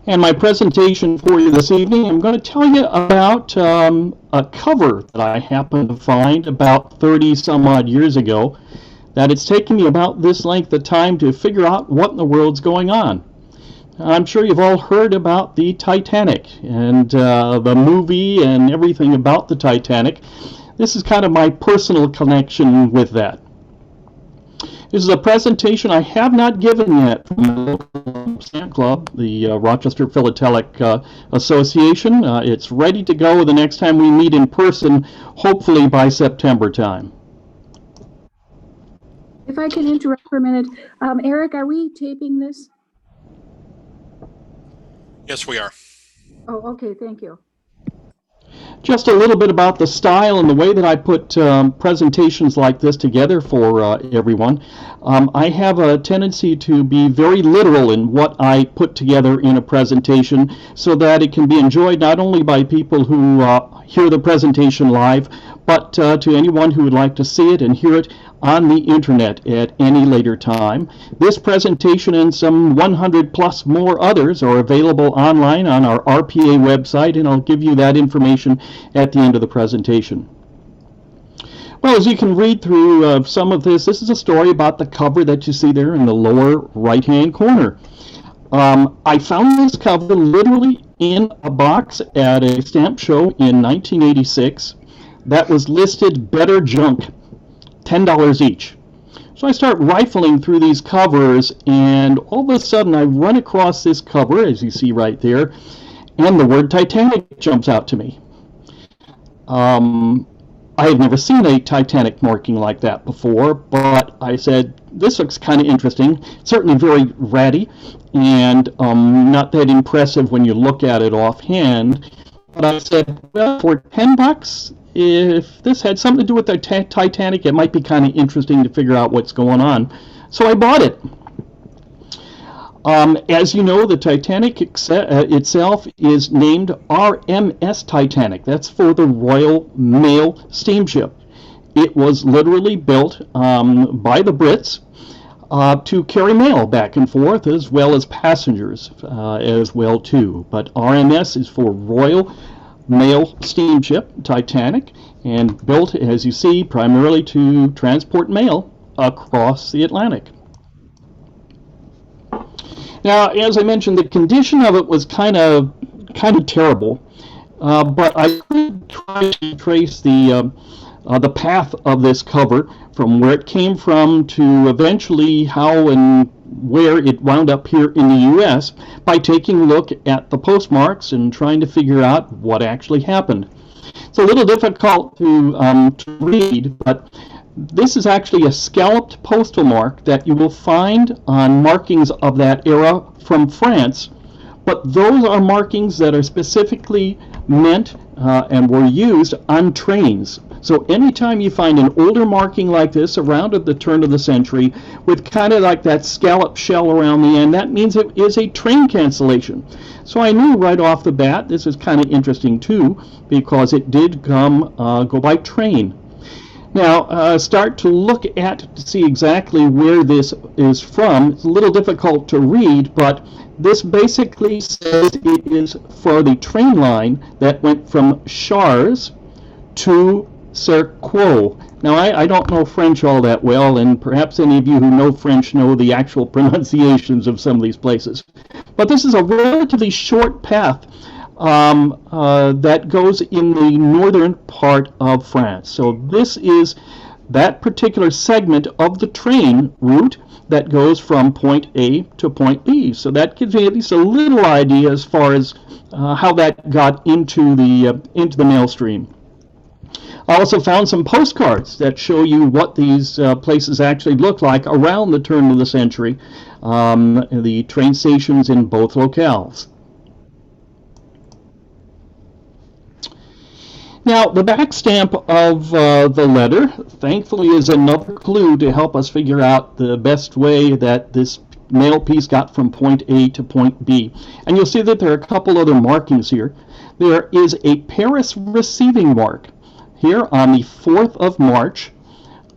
And my presentation for you this evening, I'm going to tell you about a cover that I happened to find about 30 some odd years ago, that it's taken me about this length of time to figure out what in the world's going on. I'm sure you've all heard about the Titanic and the movie and everything about the Titanic. This is kind of my personal connection with that. This is a presentation I have not given yet from the local stamp club, the Rochester Philatelic Association. It's ready to go the next time we meet in person, hopefully by September time. If I can interrupt for a minute, Eric, are we taping this? Yes, we are. Oh, okay, thank you. Just a little bit about the style and the way that I put presentations like this together for everyone. I have a tendency to be very literal in what I put together in a presentation so that it can be enjoyed not only by people who hear the presentation live, but to anyone who would like to see it and hear it on the internet at any later time. This presentation and some 100 plus more others are available online on our RPA website, and I'll give you that information at the end of the presentation. Well, as you can read through some of this is a story about the cover that you see there in the lower right-hand corner. I found this cover literally in a box at a stamp show in 1986 that was listed better junk, $10 each. So I start rifling through these covers, and all of a sudden I run across this cover, as you see right there, and the word Titanic jumps out to me. I had never seen a Titanic marking like that before, but I said, this looks kind of interesting, certainly very ratty, and not that impressive when you look at it offhand. But I said, well, for $10, if this had something to do with the Titanic, it might be kind of interesting to figure out what's going on. So I bought it. As you know, the Titanic itself is named RMS Titanic. That's for the Royal Mail Steamship. It was literally built by the Brits to carry mail back and forth, as well as passengers as well too. But RMS is for Royal Mail Steamship Titanic, and built, as you see, primarily to transport mail across the Atlantic. Now, as I mentioned, the condition of it was kind of terrible, but I could try to trace the path of this cover from where it came from to eventually how and where it wound up here in the U.S. by taking a look at the postmarks and trying to figure out what actually happened. It's a little difficult to read, but this is actually a scalloped postal mark that you will find on markings of that era from France, but those are markings that are specifically meant and were used on trains. So anytime you find an older marking like this around at the turn of the century with kind of like that scallop shell around the end, that means it is a train cancellation. So I knew right off the bat this is kind of interesting too, because it did go by train. Now, start to look at to see exactly where this is from. It's a little difficult to read, but this basically says it is for the train line that went from Chars to Cerqueux. Now, I don't know French all that well, and perhaps any of you who know French know the actual pronunciations of some of these places. But this is a relatively short path that goes in the northern part of France. So this is that particular segment of the train route that goes from point A to point B. So that gives me at least a little idea as far as how that got into the mail stream. I also found some postcards that show you what these places actually look like around the turn of the century, the train stations in both locales. Now, the back stamp of the letter, thankfully, is another clue to help us figure out the best way that this mail piece got from point A to point B. And you'll see that there are a couple other markings here. There is a Paris receiving mark here on the 4th of March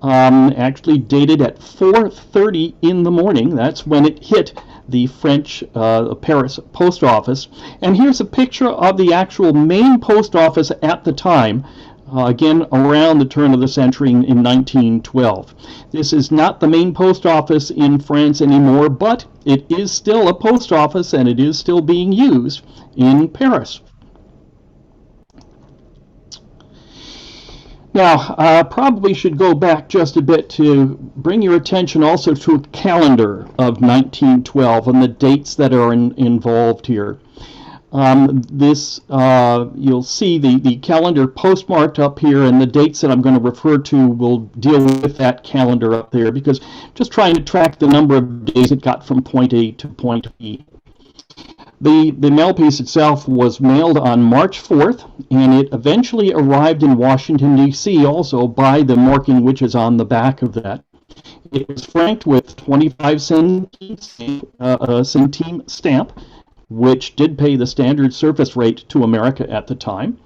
actually dated at 4:30 in the morning. That's when it hit the French Paris post office. And here's a picture of the actual main post office at the time, again around the turn of the century in 1912. This is not the main post office in France anymore, but it is still a post office and it is still being used in Paris. Now, I probably should go back just a bit to bring your attention also to a calendar of 1912 and the dates that are involved here. You'll see the calendar postmarked up here, and the dates that I'm going to refer to will deal with that calendar up there, because just trying to track the number of days it got from point A to point B. The mailpiece itself was mailed on March 4th, and it eventually arrived in Washington, D.C. also by the marking which is on the back of that. It was franked with 25 centime stamp, which did pay the standard surface rate to America at the time.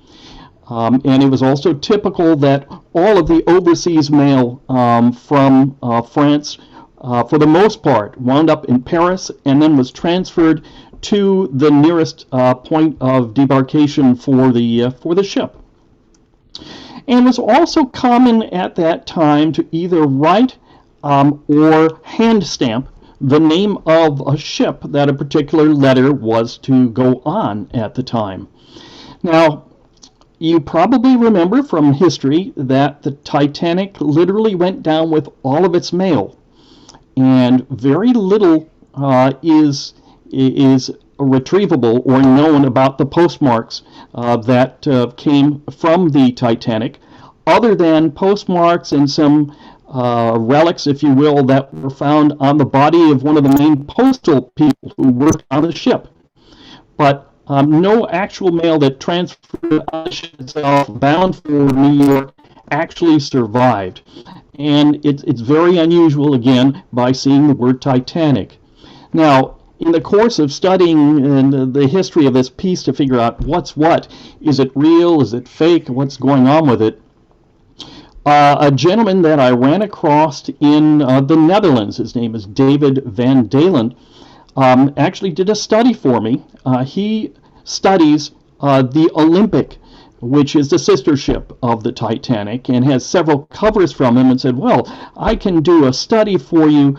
And it was also typical that all of the overseas mail from France, for the most part, wound up in Paris and then was transferred to the nearest point of debarkation for the ship. And it was also common at that time to either write or hand stamp the name of a ship that a particular letter was to go on at the time. Now, you probably remember from history that the Titanic literally went down with all of its mail, and very little is retrievable or known about the postmarks that came from the Titanic, other than postmarks and some relics, if you will, that were found on the body of one of the main postal people who worked on the ship. But no actual mail that transferred on the ship itself bound for New York actually survived. And it's very unusual, again, by seeing the word Titanic. Now, in the course of studying the history of this piece to figure out what's what, is it real, is it fake, what's going on with it, a gentleman that I ran across in the Netherlands, his name is David Van Dalen, actually did a study for me. He studies the Olympic, which is the sister ship of the Titanic, and has several covers from him, and said, well, I can do a study for you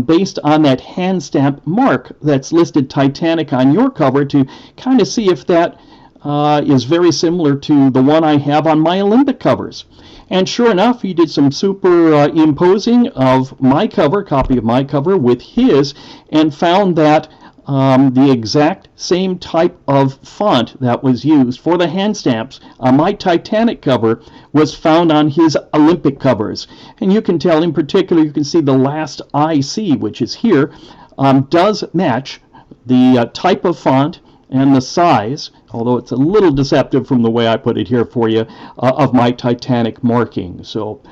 based on that hand stamp mark that's listed Titanic on your cover to kind of see if that is very similar to the one I have on my Olympic covers. And sure enough, he did some superimposing of my cover, copy of my cover, with his, and found that the exact same type of font that was used for the hand stamps on my Titanic cover was found on his Olympic covers. And you can tell in particular, you can see the last IC, which is here, does match the type of font and the size, although it's a little deceptive from the way I put it here for you, of my Titanic marking. So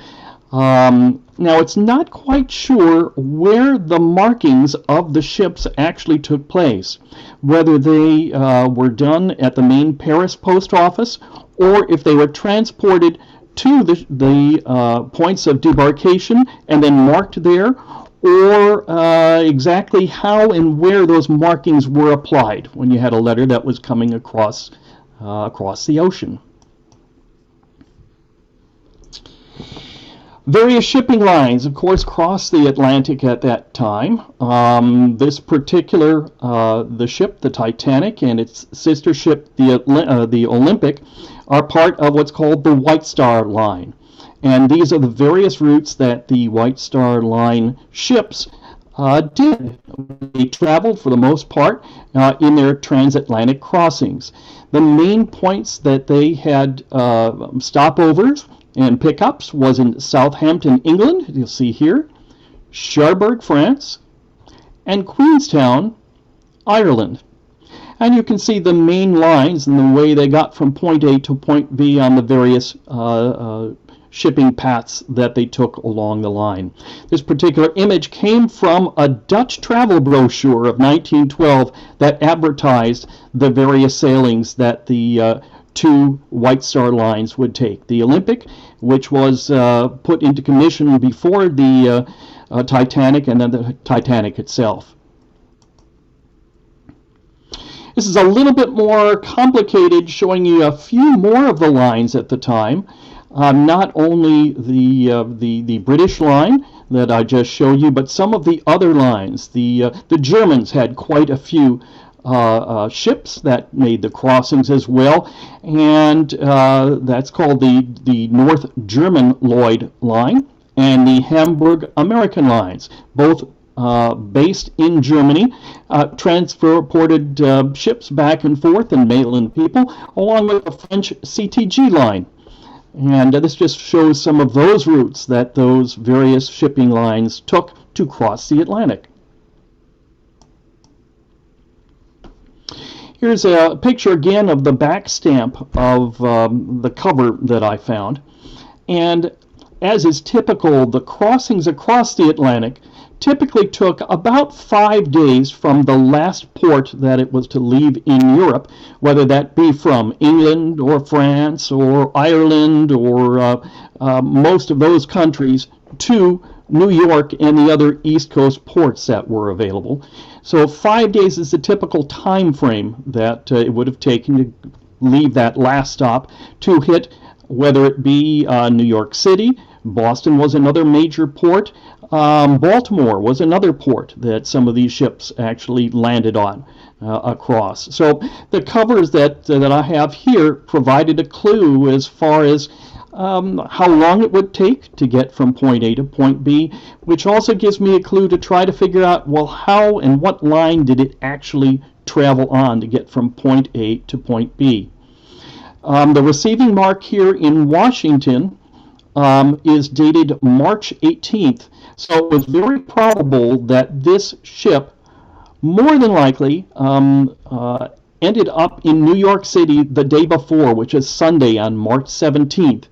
now it's not quite sure where the markings of the ships actually took place, whether they were done at the main Paris post office or if they were transported to the points of debarkation and then marked there, or exactly how and where those markings were applied when you had a letter that was coming across the ocean. Various shipping lines, of course, crossed the Atlantic at that time. This particular, the ship, the Titanic, and its sister ship, the Olympic, are part of what's called the White Star Line. And these are the various routes that the White Star Line ships did. They traveled, for the most part, in their transatlantic crossings. The main points that they had stopovers and pickups was in Southampton, England, you'll see here, Cherbourg, France, and Queenstown, Ireland. And you can see the main lines and the way they got from point A to point B on the various shipping paths that they took along the line. This particular image came from a Dutch travel brochure of 1912 that advertised the various sailings that the two White Star lines would take. The Olympic, which was put into commission before the Titanic, and then the Titanic itself. This is a little bit more complicated, showing you a few more of the lines at the time. Not only the British line that I just showed you, but some of the other lines. The Germans had quite a few ships that made the crossings as well, and that's called the North German Lloyd line and the Hamburg American lines, both based in Germany, transported ships back and forth and mainland people, along with the French CTG line. And this just shows some of those routes that those various shipping lines took to cross the Atlantic. Here's a picture again of the back stamp of the cover that I found. And as is typical, the crossings across the Atlantic typically took about 5 days from the last port that it was to leave in Europe, whether that be from England or France or Ireland or most of those countries, to New York and the other East Coast ports that were available. So 5 days is the typical time frame that it would have taken to leave that last stop to hit, whether it be New York City. Boston was another major port. Baltimore was another port that some of these ships actually landed on across. So the covers that I have here provided a clue as far as how long it would take to get from point A to point B, which also gives me a clue to try to figure out, well, how and what line did it actually travel on to get from point A to point B. The receiving mark here in Washington is dated March 18th. So it was very probable that this ship more than likely ended up in New York City the day before, which is Sunday on March 17th,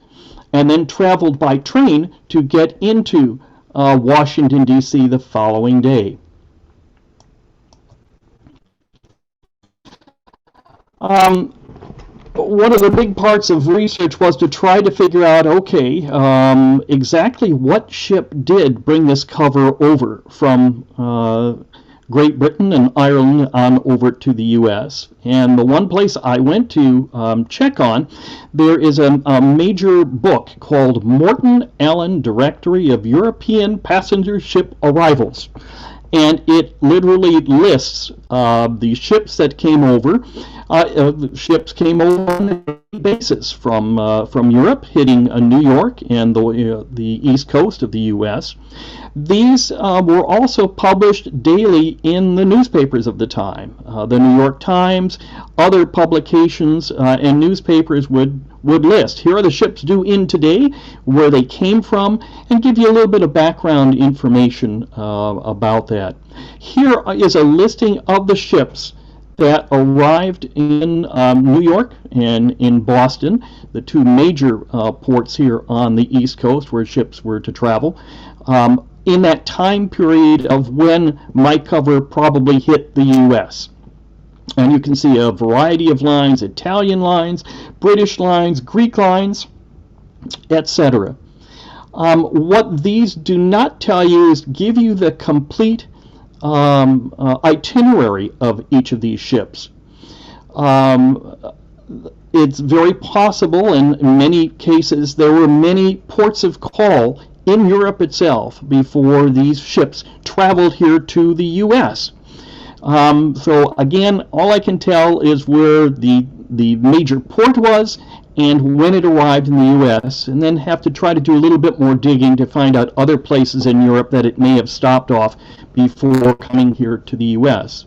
and then traveled by train to get into Washington, D.C. the following day. One of the big parts of research was to try to figure out, okay, exactly what ship did bring this cover over from Great Britain and Ireland on over to the U.S. And the one place I went to check on, there is a major book called Morton Allen Directory of European Passenger Ship Arrivals. And it literally lists the ships that came over. Ships came over on a daily basis from Europe, hitting New York and the east coast of the U.S. These were also published daily in the newspapers of the time. The New York Times, other publications and newspapers would list, here are the ships due in today, where they came from, and give you a little bit of background information about that. Here is a listing of the ships that arrived in New York and in Boston, the two major ports here on the East Coast where ships were to travel, in that time period of when my cover probably hit the U.S. And you can see a variety of lines, Italian lines, British lines, Greek lines, etc. What these do not tell you is give you the complete itinerary of each of these ships. It's very possible, in many cases, there were many ports of call in Europe itself before these ships traveled here to the U.S. So again, all I can tell is where the major port was and when it arrived in the U.S., and then have to try to do a little bit more digging to find out other places in Europe that it may have stopped off before coming here to the U.S.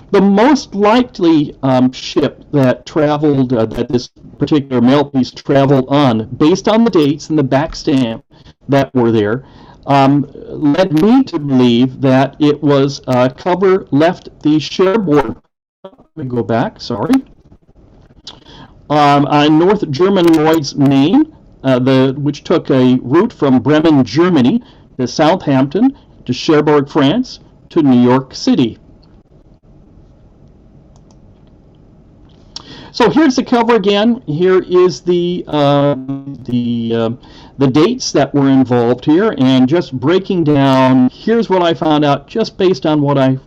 The most likely ship that traveled, that this particular mail piece traveled on, based on the dates and the back stamp that were there, led me to believe that it was cover left the Cherbourg. Let me go back, sorry. On North German Lloyd's Main, which took a route from Bremen, Germany, to Southampton, to Cherbourg, France, to New York City. So here's the cover again. Here is the dates that were involved here, and just breaking down. Here's what I found out just based on what I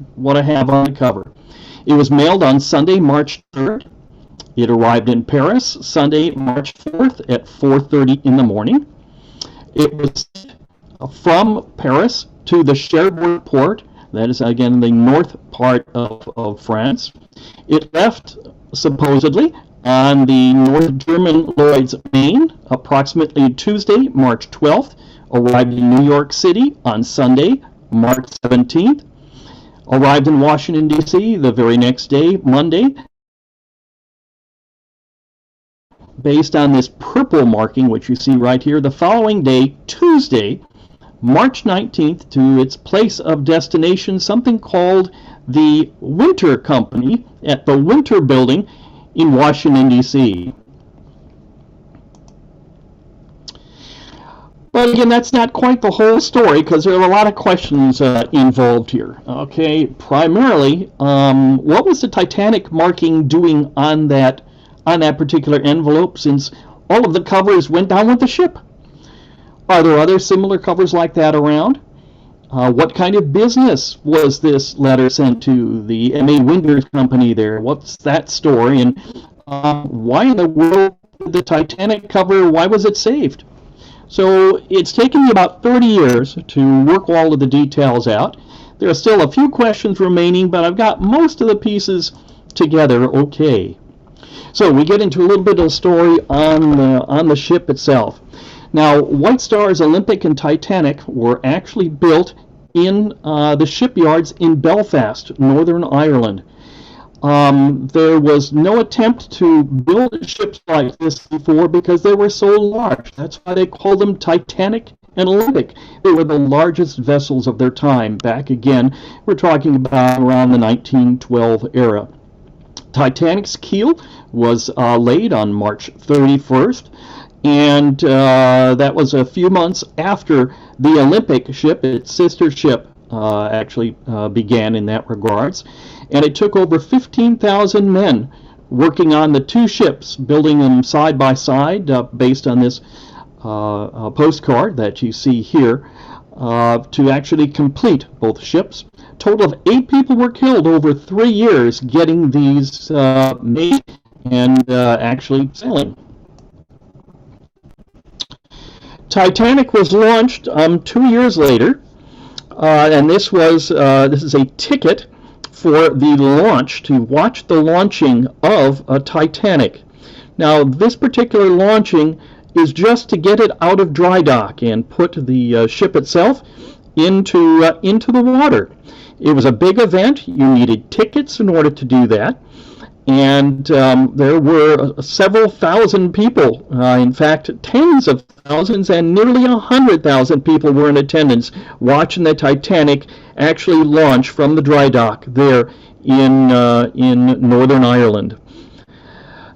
have on the cover. It was mailed on Sunday, March 3rd. It arrived in Paris Sunday, March 4th at 4:30 in the morning. It was from Paris to the Cherbourg port. That is, again, the north part of France. It left, supposedly, on the North German Lloyd's Main, approximately Tuesday, March 12th. Arrived in New York City on Sunday, March 17th. Arrived in Washington, D.C. the very next day, Monday. Based on this purple marking, which you see right here, the following day, Tuesday, March 19th, to its place of destination, something called the Winter Company at the Winter Building in Washington, D.C. But again, that's not quite the whole story, because there are a lot of questions involved here. Okay, primarily, what was the Titanic marking doing on that particular envelope, since all of the covers went down with the ship? Are there other similar covers like that around? What kind of business was this letter sent to, the M.A. Winter Company there? What's that story? And why in the world did the Titanic cover, why was it saved? So it's taken me about 30 years to work all of the details out. There are still a few questions remaining, but I've got most of the pieces together okay. So we get into a little bit of the story on the ship itself. Now, White Star's Olympic and Titanic were actually built in the shipyards in Belfast, Northern Ireland. There was no attempt to build ships like this before because they were so large. That's why they called them Titanic and Olympic. They were the largest vessels of their time. Back again, we're talking about around the 1912 era. Titanic's keel was laid on March 31st, and that was a few months after the Olympic ship, its sister ship, actually began in that regards. And it took over 15,000 men working on the two ships, building them side by side, based on this postcard that you see here, to actually complete both ships. A total of 8 people were killed over 3 years getting these made and actually sailing. Titanic was launched 2 years later, and this is a ticket for the launch, to watch the launching of a Titanic. Now, this particular launching is just to get it out of dry dock and put the ship itself into the water. It was a big event. You needed tickets in order to do that. And there were several thousand people, in fact, tens of thousands, and nearly 100,000 people were in attendance watching the Titanic actually launch from the dry dock there in Northern Ireland.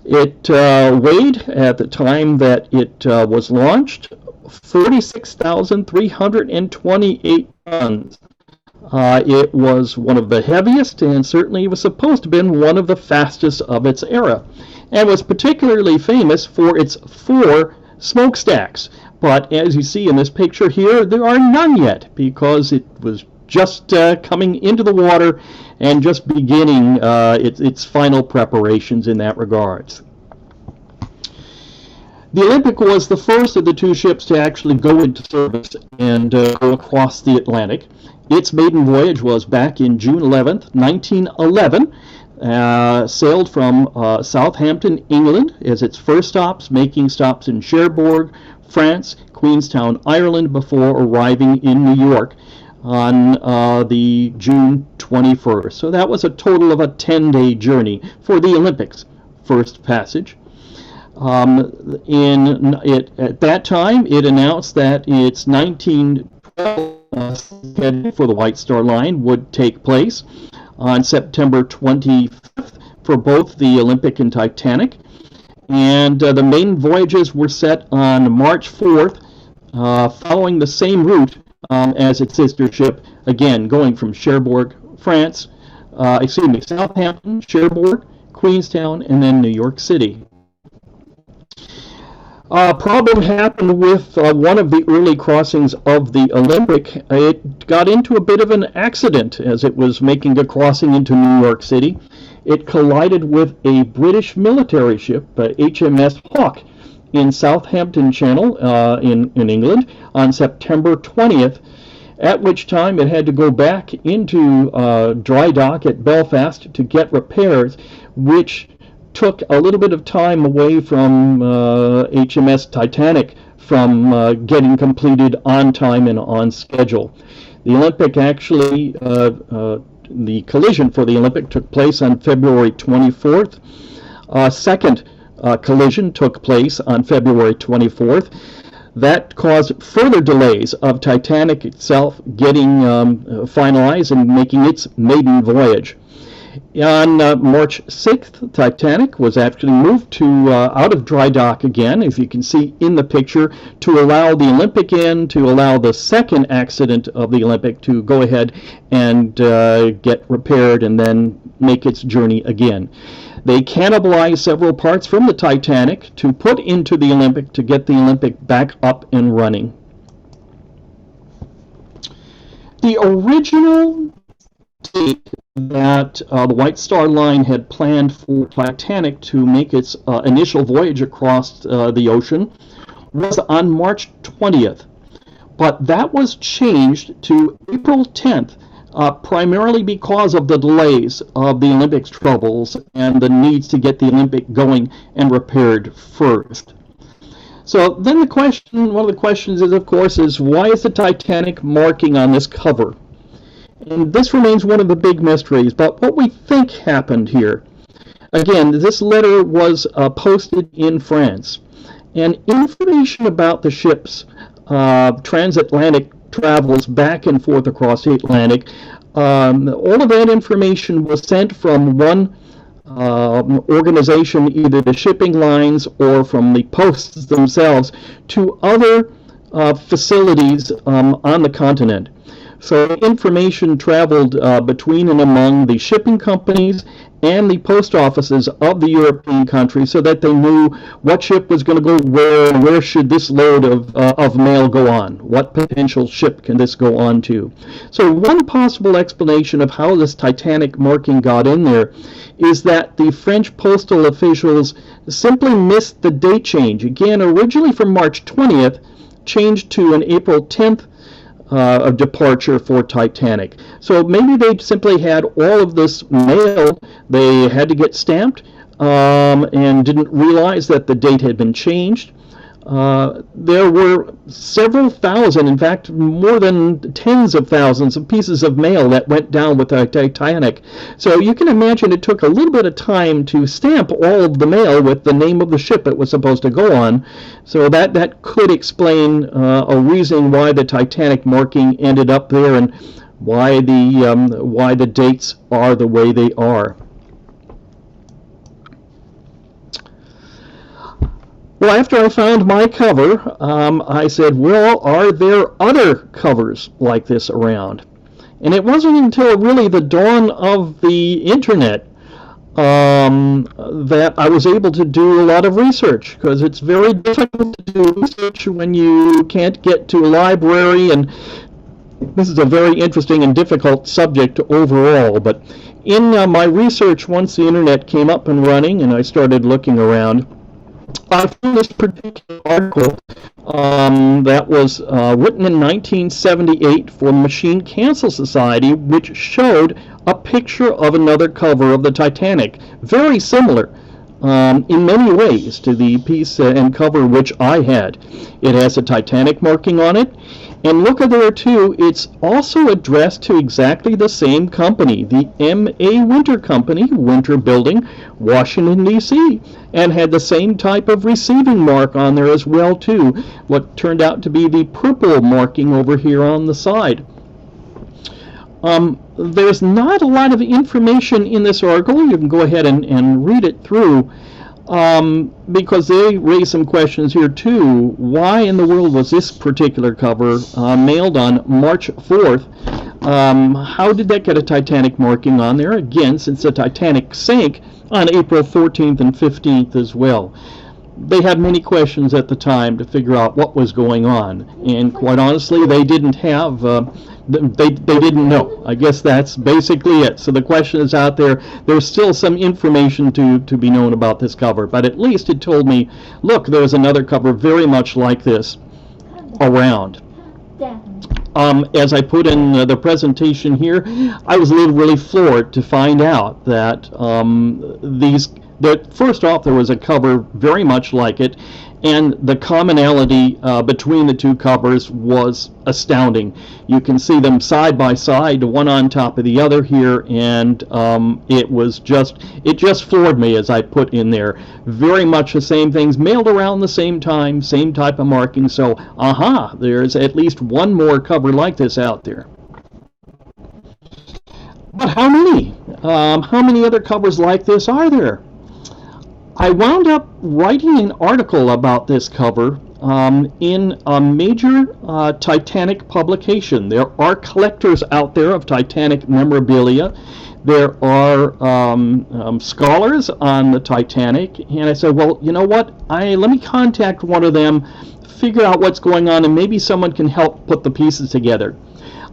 It weighed, at the time that it was launched, 46,328 tons. It was one of the heaviest, and certainly was supposed to have been one of the fastest of its era, and was particularly famous for its 4 smokestacks. But as you see in this picture here, there are none yet, because it was just coming into the water and just beginning its final preparations in that regards. The Olympic was the first of the 2 ships to actually go into service and go across the Atlantic. Its maiden voyage was back in June 11th, 1911. Sailed from Southampton, England, as its first stops, making stops in Cherbourg, France, Queenstown, Ireland, before arriving in New York on the June 21st. So that was a total of a 10-day journey for the Olympics' first passage. At that time, it announced that its 1912 for the White Star Line would take place on September 25th for both the Olympic and Titanic. And the main voyages were set on March 4th, following the same route as its sister ship, again going from Cherbourg, France, Southampton, Cherbourg, Queenstown, and then New York City. A problem happened with one of the early crossings of the Olympic. It got into a bit of an accident as it was making a crossing into New York City. It collided with a British military ship, HMS Hawke, in Southampton Channel in England on September 20th, at which time it had to go back into dry dock at Belfast to get repairs, which took a little bit of time away from HMS Titanic from getting completed on time and on schedule. The Olympic actually, the collision for the Olympic took place on February 24th. Second collision took place on February 24th. That caused further delays of Titanic itself getting finalized and making its maiden voyage. On March 6th, Titanic was actually moved to out of dry dock again, as you can see in the picture, to allow the Olympic in, to allow the second accident of the Olympic to go ahead and get repaired and then make its journey again. They cannibalized several parts from the Titanic to put into the Olympic to get the Olympic back up and running. The original date that the White Star Line had planned for Titanic to make its initial voyage across the ocean was on March 20th, but that was changed to April 10th, primarily because of the delays of the Olympics troubles and the needs to get the Olympic going and repaired first. So then one of the questions is, of course, is why is the Titanic marking on this cover? And this remains one of the big mysteries, but what we think happened here, again, this letter was posted in France, and information about the ship's transatlantic travels back and forth across the Atlantic, all of that information was sent from one organization, either the shipping lines or from the posts themselves, to other facilities on the continent. So information traveled between and among the shipping companies and the post offices of the European countries so that they knew what ship was going to go where should this load of mail go on, what potential ship can this go on to. So one possible explanation of how this Titanic marking got in there is that the French postal officials simply missed the date change. Again, originally from March 20th, changed to an April 10th of departure for Titanic. So maybe they simply had all of this mail they had to get stamped and didn't realize that the date had been changed. There were several thousand, in fact more than tens of thousands of pieces of mail that went down with the Titanic. So you can imagine it took a little bit of time to stamp all of the mail with the name of the ship it was supposed to go on. So that could explain a reason why the Titanic marking ended up there and why the dates are the way they are. Well, after I found my cover, I said, well, are there other covers like this around? And it wasn't until really the dawn of the internet that I was able to do a lot of research, because it's very difficult to do research when you can't get to a library, and this is a very interesting and difficult subject overall. But in my research, once the internet came up and running and I started looking around, I found this particular article that was written in 1978 for the Machine Cancel Society, which showed a picture of another cover of the Titanic, very similar in many ways to the piece and cover which I had. It has a Titanic marking on it, and look at there too, it's also addressed to exactly the same company, the M.A. Winter Company, Winter Building, Washington, D.C., and had the same type of receiving mark on there as well too, what turned out to be the purple marking over here on the side. There's not a lot of information in this article. You can go ahead and read it through, because they raise some questions here too. Why in the world was this particular cover mailed on March 4th How did that get a Titanic marking on there? Again, since the Titanic sank on April 14th and 15th as well. They had many questions at the time to figure out what was going on, and quite honestly, they didn't have, they didn't know. I guess that's basically it. So the question is out there. There's still some information to be known about this cover, but at least it told me, look, there's another cover very much like this around. As I put in the presentation here, I was really floored to find out that first off, there was a cover very much like it, and the commonality between the two covers was astounding. You can see them side by side, one on top of the other here, and it just floored me, as I put in there. Very much the same things, mailed around the same time, same type of marking. So, there's at least one more cover like this out there. But how many? How many other covers like this are there? I wound up writing an article about this cover in a major Titanic publication. There are collectors out there of Titanic memorabilia. There are scholars on the Titanic, and I said, well, you know what? Let me contact one of them, figure out what's going on, and maybe someone can help put the pieces together.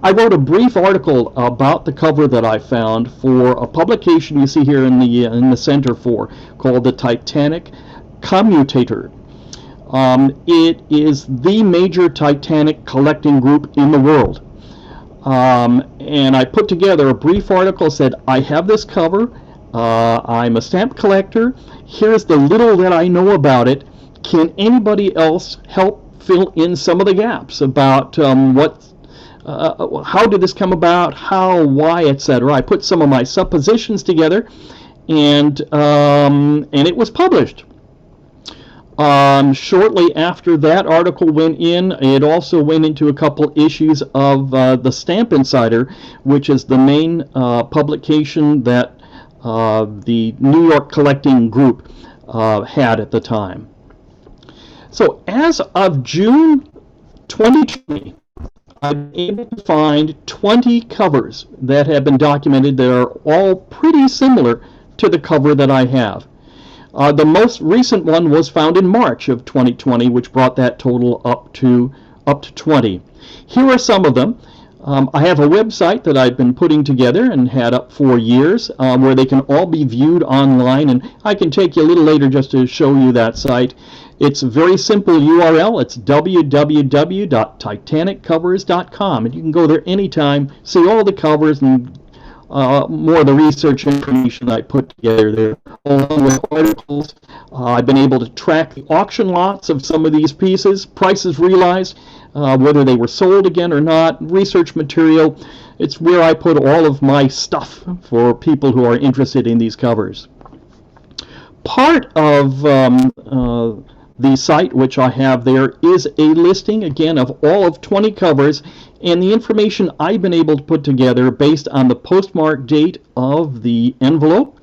I wrote a brief article about the cover that I found for a publication you see here in the center called the Titanic Commutator. It is the major Titanic collecting group in the world. And I put together a brief article, said, I have this cover, I'm a stamp collector, here's the little that I know about it, can anybody else help fill in some of the gaps about how did this come about, how, why, etc. I put some of my suppositions together, and it was published. Shortly after that article went in, it also went into a couple issues of the Stamp Insider, which is the main publication that the New York Collecting Group had at the time. So as of June 2020, I've been able to find 20 covers that have been documented that are all pretty similar to the cover that I have. The most recent one was found in March of 2020, which brought that total up to 20. Here are some of them. I have a website that I've been putting together and had up for years, where they can all be viewed online, and I can take you a little later just to show you that site. It's a very simple URL. It's www.titaniccovers.com, and you can go there anytime, see all the covers and more of the research information I put together there, along with articles. I've been able to track the auction lots of some of these pieces, prices realized, whether they were sold again or not, research material. It's where I put all of my stuff for people who are interested in these covers. Part of the site which I have there is a listing, again, of all of 20 covers, and the information I've been able to put together based on the postmark date of the envelope,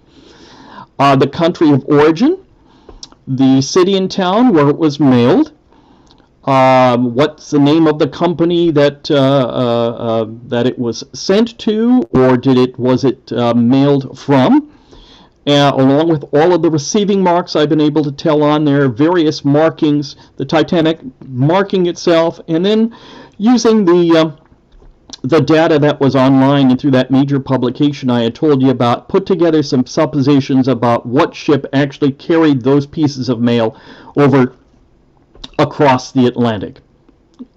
the country of origin, the city and town where it was mailed, what's the name of the company that it was sent to, or was it mailed from, along with all of the receiving marks I've been able to tell on there, various markings, the Titanic marking itself, and then using the data that was online and through that major publication I had told you about, put together some suppositions about what ship actually carried those pieces of mail over across the Atlantic.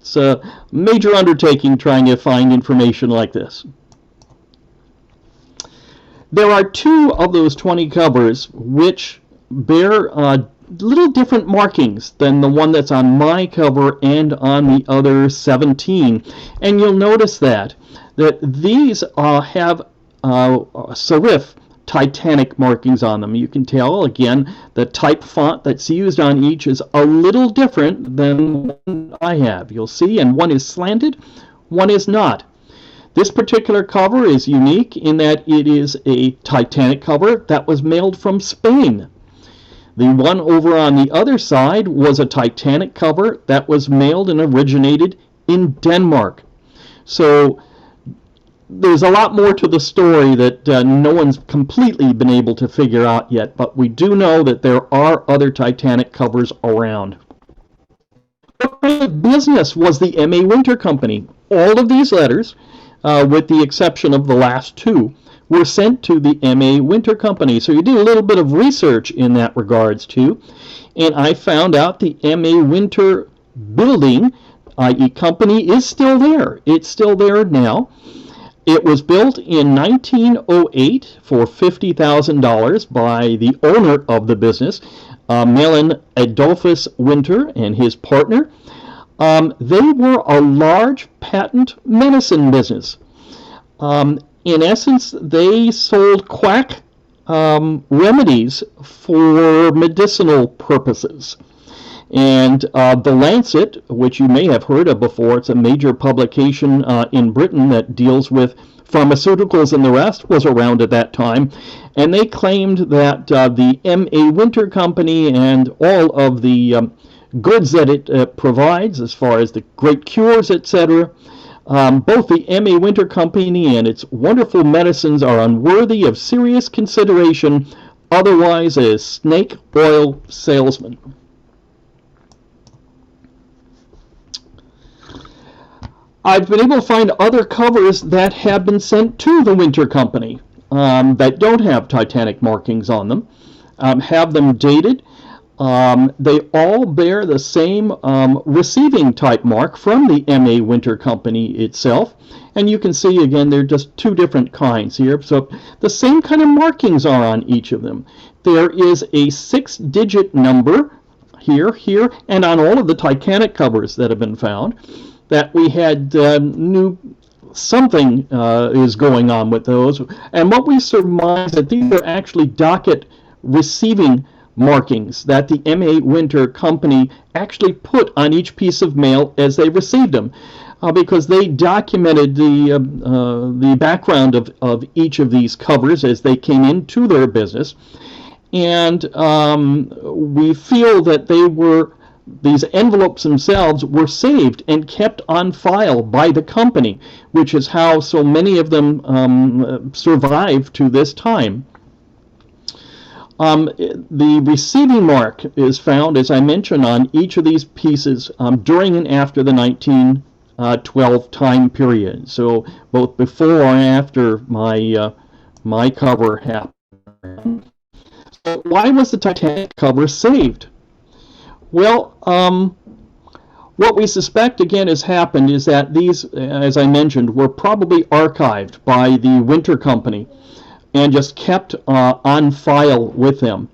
It's a major undertaking trying to find information like this. There are 2 of those 20 covers which bear little different markings than the one that's on my cover and on the other 17. And you'll notice that these have serif Titanic markings on them. You can tell, again, the type font that's used on each is a little different than the one I have. You'll see, and one is slanted, one is not. This particular cover is unique in that it is a Titanic cover that was mailed from Spain. The one over on the other side was a Titanic cover that was mailed and originated in Denmark. So there's a lot more to the story that no one's completely been able to figure out yet, but we do know that there are other Titanic covers around. What kind of business was the M.A. Winter Company? All of these letters, with the exception of the last two, were sent to the M.A. Winter Company. So you did a little bit of research in that regards too, and I found out the M.A. Winter building, i.e. company, is still there. It's still there now. It was built in 1908 for $50,000 by the owner of the business, Malin Adolphus Winter, and his partner. They were a large patent medicine business. In essence, they sold quack remedies for medicinal purposes. And The Lancet, which you may have heard of before, it's a major publication in Britain that deals with pharmaceuticals and the rest, was around at that time. And they claimed that the M.A. Winter Company and all of the goods that it provides, as far as the great cures, etc., both the M.A. Winter Company and its wonderful medicines are unworthy of serious consideration, otherwise as snake oil salesmen. I've been able to find other covers that have been sent to the Winter Company that don't have Titanic markings on them, have them dated. They all bear the same receiving type mark from the M.A. Winter Company itself. And you can see, again, they're just two different kinds here. So the same kind of markings are on each of them. There is a 6-digit number here, and on all of the Titanic covers that have been found, that we had knew something is going on with those. And what we surmise that these are actually docket receiving markings that the M.A. Winter Company actually put on each piece of mail as they received them, because they documented the background of each of these covers as they came into their business. And we feel that these envelopes themselves were saved and kept on file by the company, which is how so many of them survive to this time. The receiving mark is found, as I mentioned, on each of these pieces during and after the 1912 time period. So both before and after my cover happened. So why was the Titanic cover saved? Well, what we suspect, again, has happened is that these, as I mentioned, were probably archived by the Winter Company and just kept on file with them.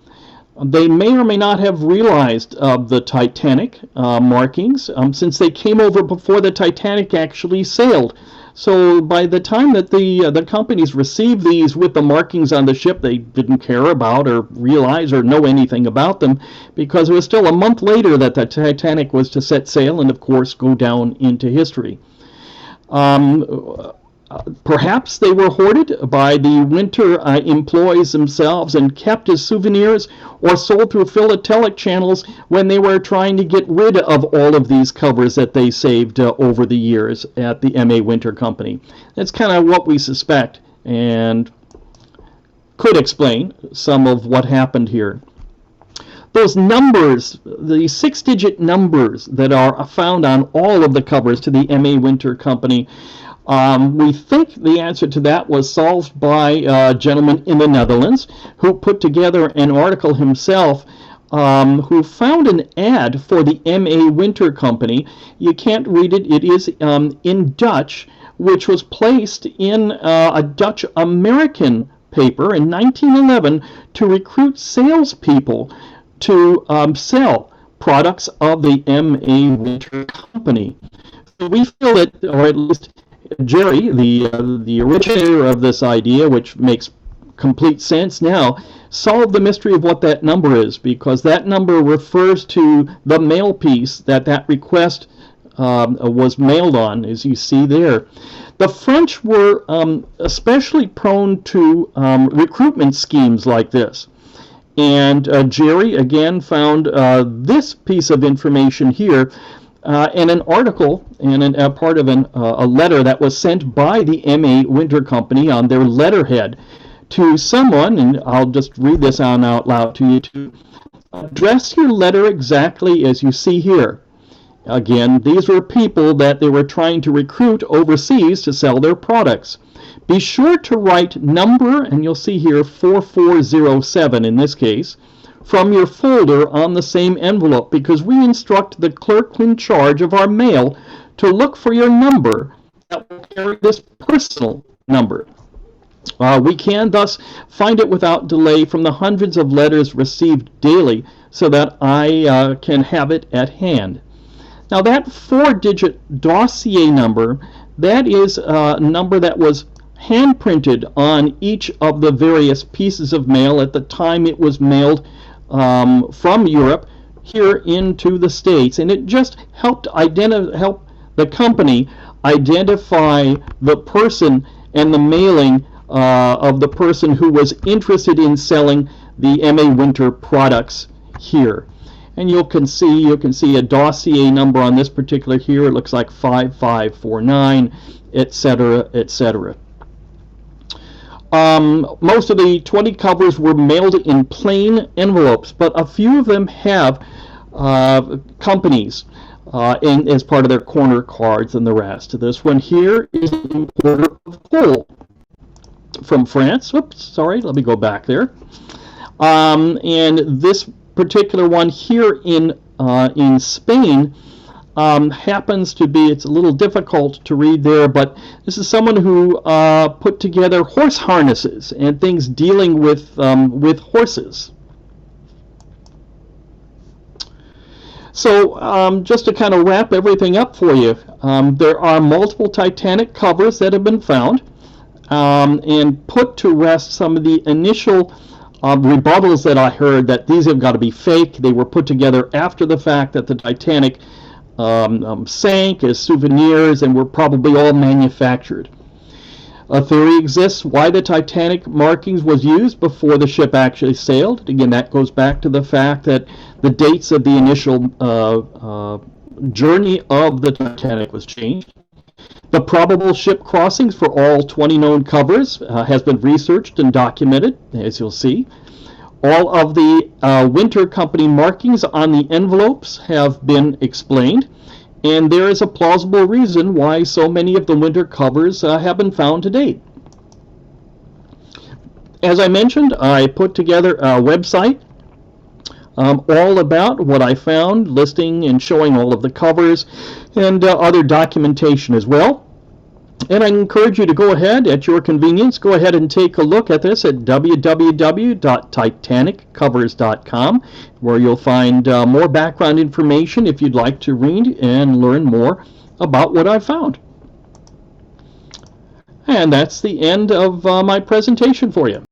They may or may not have realized of the Titanic markings since they came over before the Titanic actually sailed. So by the time that the companies received these with the markings on the ship, they didn't care about or realize or know anything about them, because it was still a month later that the Titanic was to set sail and, of course, go down into history. Perhaps they were hoarded by the Winter employees themselves and kept as souvenirs, or sold through philatelic channels when they were trying to get rid of all of these covers that they saved over the years at the M.A. Winter Company. That's kind of what we suspect, and could explain some of what happened here. Those numbers, the 6-digit numbers that are found on all of the covers to the M.A. Winter Company, we think the answer to that was solved by a gentleman in the Netherlands who put together an article himself, who found an ad for the M.A. Winter Company. You can't read it. It is in Dutch, which was placed in a Dutch-American paper in 1911 to recruit salespeople to sell products of the M.A. Winter Company. So we feel that, or at least Jerry, the originator of this idea, which makes complete sense now, solved the mystery of what that number is, because that number refers to the mail piece that request was mailed on, as you see there. The French were especially prone to recruitment schemes like this. And Jerry, again, found this piece of information here. and an article and a part of a letter that was sent by the MA Winter Company on their letterhead to someone, and I'll just read this out loud to you, to address your letter exactly as you see here. Again, these were people that they were trying to recruit overseas to sell their products. Be sure to write number, and you'll see here 4407 in this case, from your folder on the same envelope, because we instruct the clerk in charge of our mail to look for your number that will carry this personal number. We can thus find it without delay from the hundreds of letters received daily, so that I can have it at hand. Now that 4-digit dossier number, that is a number that was hand-printed on each of the various pieces of mail at the time it was mailed from Europe here into the States, and it just help the company identify the person and the mailing of the person who was interested in selling the MA Winter products here. And you can see a dossier number on this particular here. It looks like 5549, etc., etc. Most of the 20 covers were mailed in plain envelopes, but a few of them have companies as part of their corner cards and the rest. This one here is an importer of coal from France. Whoops, sorry, let me go back there. And this particular one here in Spain happens to be, it's a little difficult to read there, but this is someone who put together horse harnesses and things dealing with horses. So just to kind of wrap everything up for you, there are multiple Titanic covers that have been found and put to rest some of the initial rebuttals that I heard that these have got to be fake. They were put together after the fact that the Titanic sank as souvenirs and were probably all manufactured. A theory exists why the Titanic markings was used before the ship actually sailed. Again, that goes back to the fact that the dates of the initial journey of the Titanic was changed. The probable ship crossings for all 20 known covers has been researched and documented, as you'll see. All of the Winter Company markings on the envelopes have been explained, and there is a plausible reason why so many of the winter covers have been found to date. As I mentioned, I put together a website all about what I found, listing and showing all of the covers and other documentation as well. And I encourage you to go ahead at your convenience, go ahead and take a look at this at www.titaniccovers.com, where you'll find more background information if you'd like to read and learn more about what I found. And that's the end of my presentation for you.